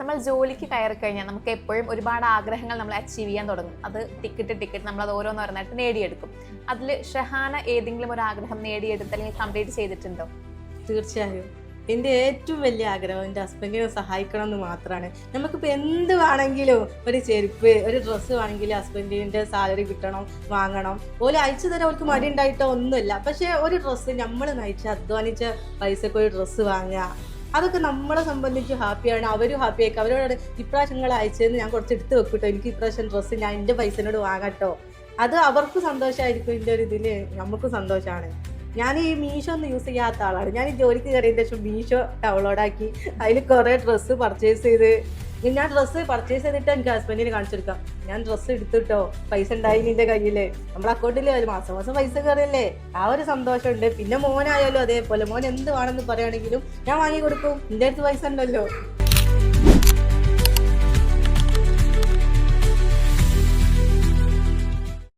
നമ്മൾ ജോലിക്ക് കയറി കഴിഞ്ഞാൽ നമുക്ക് എപ്പോഴും ഒരുപാട് ആഗ്രഹങ്ങൾ നമ്മൾ അച്ചീവ് ചെയ്യാൻ തുടങ്ങും. അത് ടിക്കറ്റ് നമ്മൾ അത് ഓരോന്നോരോന്നായിട്ട് നേടിയെടുക്കും. അതിൽ ഷഹാന ഏതെങ്കിലും ഒരു ആഗ്രഹം നേടിയെടുത്ത് അല്ലെങ്കിൽ കംപ്ലീറ്റ് ചെയ്തിട്ടുണ്ടോ? തീർച്ചയായും എൻ്റെ ഏറ്റവും വലിയ ആഗ്രഹം എൻ്റെ ഹസ്ബൻഡിനെ സഹായിക്കണം എന്ന് മാത്രമാണ്. നമുക്കിപ്പോൾ എന്ത് വേണമെങ്കിലും, ഒരു ചെരുപ്പ്, ഒരു ഡ്രസ്സ് വേണമെങ്കിൽ ഹസ്ബൻഡിൻ്റെ സാലറി കിട്ടണം, വാങ്ങണം. ഓല് അയച്ചു തരാൻ അവർക്ക് മടി ഉണ്ടായിട്ടോ ഒന്നുമില്ല. പക്ഷേ ഒരു ഡ്രസ്സ് നമ്മൾ നയിച്ച് അധ്വാനിച്ച പൈസക്ക് ഒരു ഡ്രസ്സ് വാങ്ങുക, അതൊക്കെ നമ്മളെ സംബന്ധിച്ച് ഹാപ്പിയാണ്. അവരും ഹാപ്പി ആയിരിക്കും. അവരോട് ഇപ്രാവശ്യം നിങ്ങൾ അയച്ചതെന്ന് ഞാൻ കുറച്ച് എടുത്ത് വെക്കട്ടോ, എനിക്ക് ഇപ്രാവശ്യം ഡ്രസ്സ് ഞാൻ എൻ്റെ പൈസനോട് വാങ്ങട്ടോ. അത് അവർക്കും സന്തോഷമായിരിക്കും, എൻ്റെ ഒരു ഇതിൽ നമുക്കും സന്തോഷമാണ്. ഞാൻ ഈ മീഷോ ഒന്നും യൂസ് ചെയ്യാത്ത ആളാണ്. ഞാൻ ഈ ജോലിക്ക് കയറിയതിന് ശേഷം മീഷോ ഡൗൺലോഡാക്കി അതിൽ കുറേ ഡ്രസ്സ് പർച്ചേസ് ചെയ്ത്, ഞാൻ ഡ്രസ്സ് പർച്ചേസ് ചെയ്തിട്ട് എനിക്ക് ഹസ്ബൻഡിന് കാണിച്ചെടുക്കാം, ഞാൻ ഡ്രസ്സ് എടുത്തിട്ടോ, പൈസ ഉണ്ടായി നിൻ്റെ കയ്യിൽ, നമ്മുടെ അക്കൗണ്ടിൽ ഒരു മാസം മാസം പൈസ കയറിയല്ലേ, ആ ഒരു സന്തോഷമുണ്ട്. പിന്നെ മോനായാലും അതേപോലെ, മോൻ എന്ത് വേണമെന്ന് പറയുകയാണെങ്കിലും ഞാൻ വാങ്ങി കൊടുക്കും, എൻ്റെ അടുത്ത് പൈസ ഉണ്ടല്ലോ.